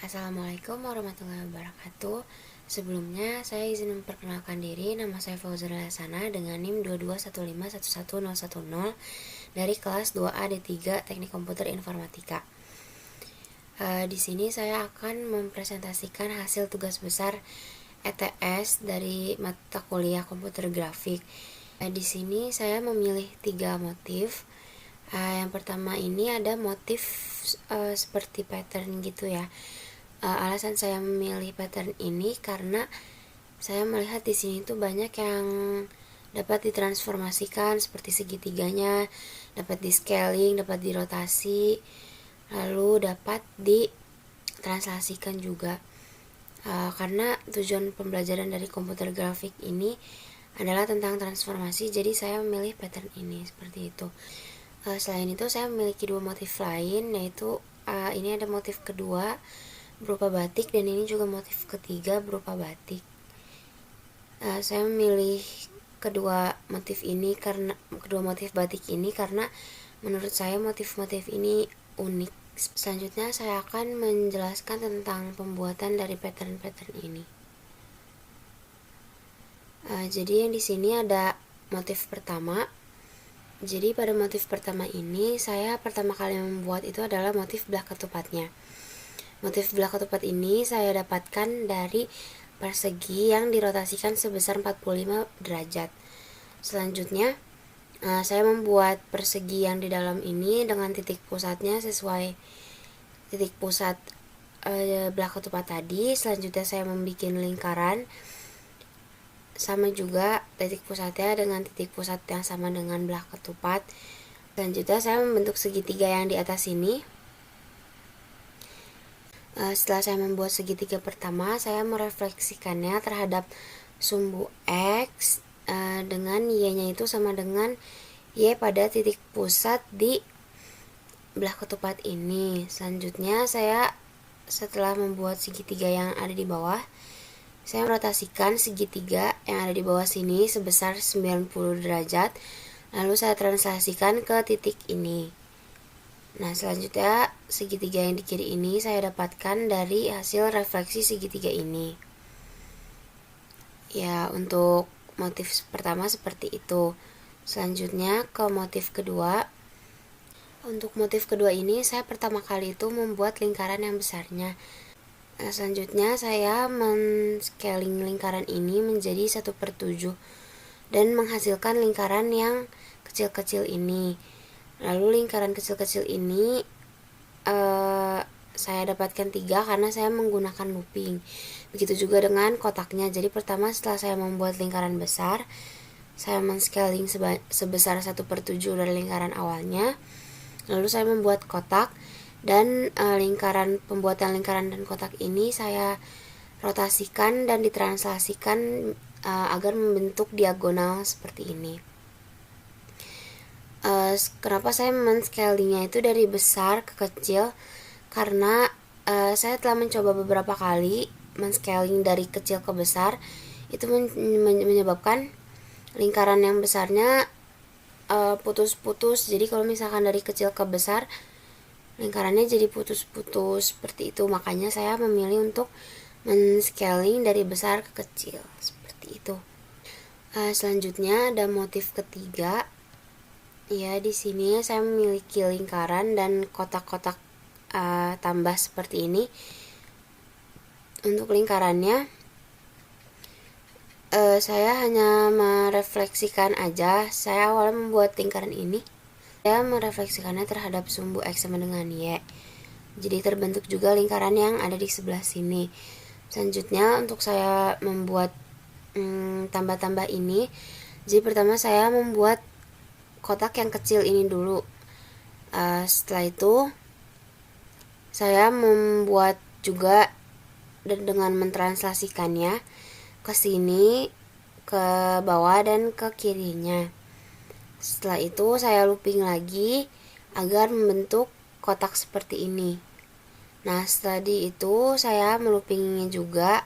Assalamualaikum warahmatullahi wabarakatuh. Sebelumnya, saya izin memperkenalkan diri. Nama saya Fauzur Hasanah dengan NIM 221511010 dari kelas 2A D3 Teknik Komputer Informatika. Di sini saya akan mempresentasikan hasil tugas besar ETS dari mata kuliah komputer grafik. Di sini saya memilih 3 motif. Yang pertama ini ada motif seperti pattern gitu ya. Alasan saya memilih pattern ini karena saya melihat di sini tuh banyak yang dapat ditransformasikan seperti segitiganya, dapat di scaling, dapat dirotasi, lalu dapat ditranslasikan juga. Karena tujuan pembelajaran dari komputer grafik ini adalah tentang transformasi, jadi saya memilih pattern ini seperti itu. Selain itu saya memiliki 2 motif lain, yaitu ini ada motif kedua berupa batik dan ini juga motif ketiga berupa batik. Saya memilih kedua motif batik ini karena menurut saya motif-motif ini unik. Selanjutnya saya akan menjelaskan tentang pembuatan dari pattern-pattern ini. Jadi yang di sini ada motif pertama. Jadi pada motif pertama ini saya pertama kali membuat itu adalah motif belah ketupatnya. Motif belah ketupat ini saya dapatkan dari persegi yang dirotasikan sebesar 45 derajat. Selanjutnya saya membuat persegi yang di dalam ini dengan titik pusatnya sesuai titik pusat belah ketupat tadi. Selanjutnya saya membuat lingkaran sama juga titik pusatnya dengan titik pusat yang sama dengan belah ketupat. Selanjutnya saya membentuk segitiga yang di atas ini. Setelah saya membuat segitiga pertama, saya merefleksikannya terhadap sumbu X dengan Y-nya itu sama dengan Y pada titik pusat di belah ketupat ini. Selanjutnya saya setelah membuat segitiga yang ada di bawah, saya merotasikan segitiga yang ada di bawah sini sebesar 90 derajat, lalu saya translasikan ke titik ini. Nah, selanjutnya segitiga yang di kiri ini saya dapatkan dari hasil refleksi segitiga ini. Ya, untuk motif pertama seperti itu. Selanjutnya ke motif kedua. Untuk motif kedua ini saya pertama kali itu membuat lingkaran yang besarnya. Selanjutnya saya men-scaling lingkaran ini menjadi 1/7 dan menghasilkan lingkaran yang kecil-kecil ini. Lalu lingkaran kecil-kecil ini saya dapatkan 3 karena saya menggunakan looping. Begitu juga dengan kotaknya. Jadi pertama setelah saya membuat lingkaran besar, saya men-scaling sebesar 1/7 dari lingkaran awalnya. Lalu saya membuat kotak dan pembuatan lingkaran dan kotak ini saya rotasikan dan ditranslasikan agar membentuk diagonal seperti ini. Kenapa saya men-scalingnya itu dari besar ke kecil? Karena saya telah mencoba beberapa kali men-scaling dari kecil ke besar, itu menyebabkan lingkaran yang besarnya putus-putus. Jadi kalau misalkan dari kecil ke besar, lingkarannya jadi putus-putus seperti itu. Makanya saya memilih untuk men-scaling dari besar ke kecil seperti itu. Selanjutnya ada motif ketiga. Ya, di sini saya memiliki lingkaran dan kotak-kotak tambah seperti ini. Untuk lingkarannya saya hanya merefleksikan aja. Saya awalnya membuat lingkaran ini, saya merefleksikannya terhadap sumbu X sama dengan Y. Jadi terbentuk juga lingkaran yang ada di sebelah sini. Selanjutnya untuk saya membuat tambah-tambah ini, jadi pertama saya membuat kotak yang kecil ini dulu. Setelah itu saya membuat juga dan dengan mentranslasikannya ke sini, ke bawah dan ke kirinya. Setelah itu saya looping lagi agar membentuk kotak seperti ini. Nah, setelah itu saya meloopingnya juga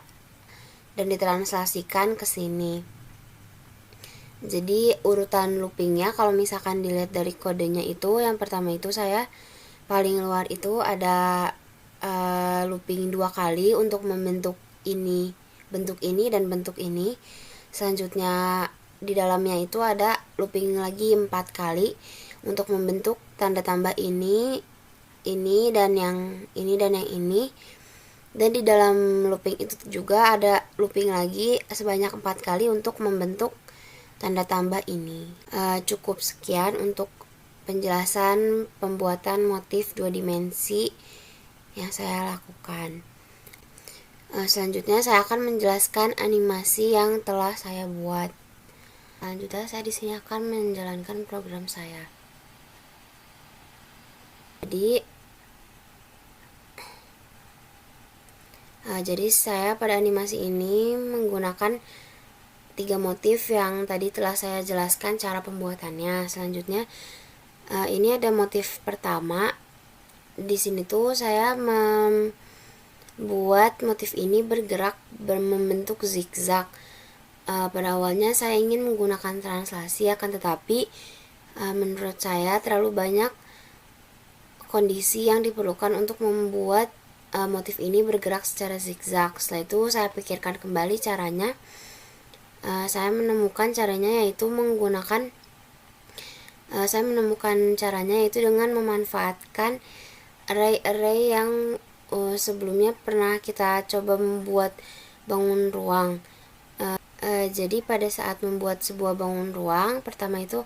dan ditranslasikan ke sini. Jadi urutan loopingnya kalau misalkan dilihat dari kodenya itu, yang pertama itu saya paling luar itu ada looping 2 kali untuk membentuk ini, bentuk ini dan bentuk ini. Selanjutnya di dalamnya itu ada looping lagi 4 kali untuk membentuk tanda tambah ini dan yang ini dan yang ini. Dan di dalam looping itu juga ada looping lagi sebanyak 4 kali untuk membentuk tanda tambah ini. Cukup sekian untuk penjelasan pembuatan motif 2 dimensi yang saya lakukan. Selanjutnya saya akan menjelaskan animasi yang telah saya buat. Selanjutnya saya di sini akan menjalankan program saya. Jadi saya pada animasi ini menggunakan 3 motif yang tadi telah saya jelaskan cara pembuatannya. Selanjutnya ini ada motif pertama. Di sini tuh saya membuat motif ini bergerak membentuk zigzag. Pada awalnya saya ingin menggunakan translasi, akan tetapi menurut saya terlalu banyak kondisi yang diperlukan untuk membuat motif ini bergerak secara zigzag. Setelah itu saya pikirkan kembali caranya. Saya menemukan caranya yaitu dengan memanfaatkan array-array yang sebelumnya pernah kita coba membuat bangun ruang. Jadi pada saat membuat sebuah bangun ruang, pertama itu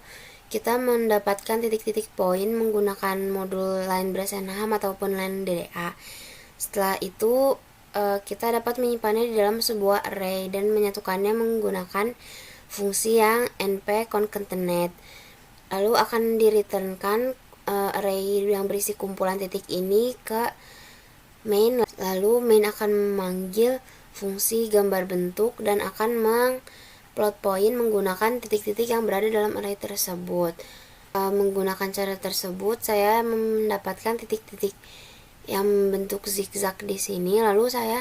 kita mendapatkan titik-titik poin menggunakan modul line brace NHAM ataupun line DDA. Setelah itu kita dapat menyimpannya di dalam sebuah array dan menyatukannya menggunakan fungsi yang np concatenate. Lalu akan direturnkan array yang berisi kumpulan titik ini ke main. Lalu main akan memanggil fungsi gambar bentuk dan akan mengplot point menggunakan titik-titik yang berada dalam array tersebut. Menggunakan cara tersebut saya mendapatkan titik-titik yang bentuk zigzag di sini. Lalu saya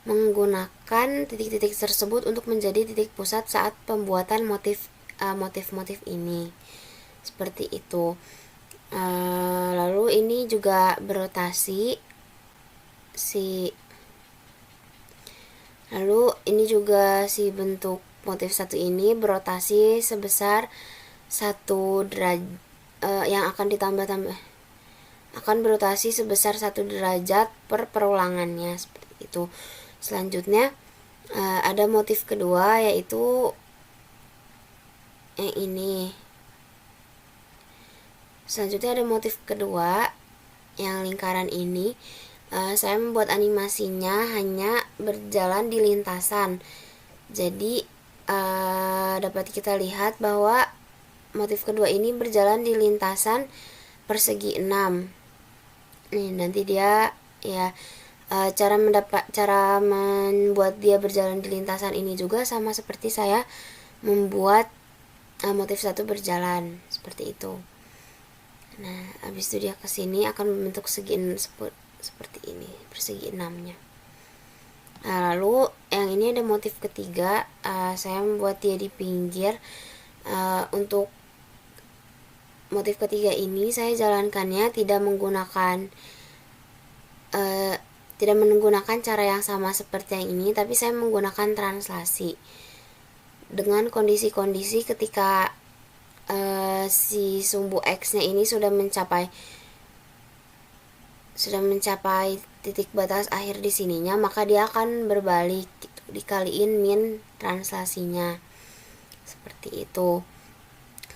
menggunakan titik-titik tersebut untuk menjadi titik pusat saat pembuatan motif-motif ini. Seperti itu. Lalu ini juga berotasi si bentuk motif satu ini berotasi sebesar 1 derajat yang akan berotasi sebesar 1 derajat per perulangannya, seperti itu. Selanjutnya ada motif kedua yaitu ini. Selanjutnya ada motif kedua yang lingkaran ini. Saya membuat animasinya hanya berjalan di lintasan. Jadi dapat kita lihat bahwa motif kedua ini berjalan di lintasan persegi 6. Nih nanti dia ya cara membuat dia berjalan di lintasan ini juga sama seperti saya membuat motif satu berjalan seperti itu. Nah, habis itu dia kesini akan membentuk segi seperti ini, persegi 6-nya. Nah, lalu yang ini ada motif ketiga. Saya membuat dia di pinggir. Untuk motif ketiga ini saya jalankannya tidak menggunakan cara yang sama seperti yang ini, tapi saya menggunakan translasi dengan kondisi-kondisi ketika si sumbu X-nya ini sudah mencapai titik batas akhir di sininya, maka dia akan berbalik gitu, dikaliin min translasinya. Seperti itu.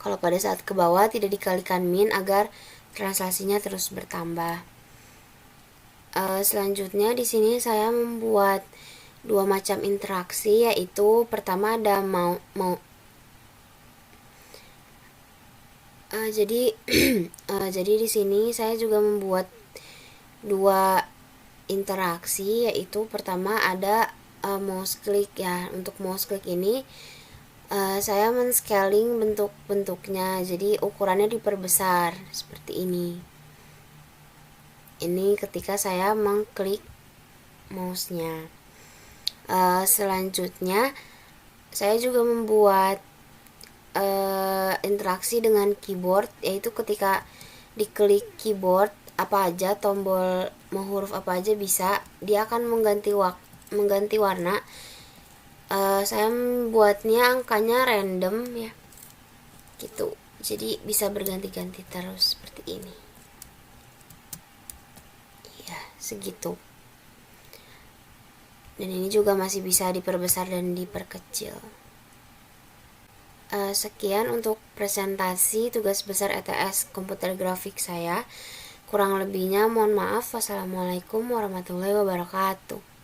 Kalau pada saat ke bawah tidak dikalikan min agar translasinya terus bertambah. Selanjutnya di sini saya membuat 2 macam interaksi, yaitu pertama ada jadi di sini saya juga membuat 2 interaksi, yaitu pertama ada mouse click ya. Untuk mouse click ini saya men-scaling bentuknya, jadi ukurannya diperbesar seperti ini. Ini ketika saya mengklik mouse-nya. Selanjutnya saya juga membuat interaksi dengan keyboard, yaitu ketika diklik keyboard apa aja, tombol mau huruf apa aja bisa. Dia akan mengganti warna. Saya buatnya angkanya random ya, gitu. Jadi bisa berganti-ganti terus seperti ini. Ya, segitu. Dan ini juga masih bisa diperbesar dan diperkecil. Sekian untuk presentasi tugas besar ETS komputer grafik saya. Kurang lebihnya mohon maaf. Wassalamualaikum warahmatullahi wabarakatuh.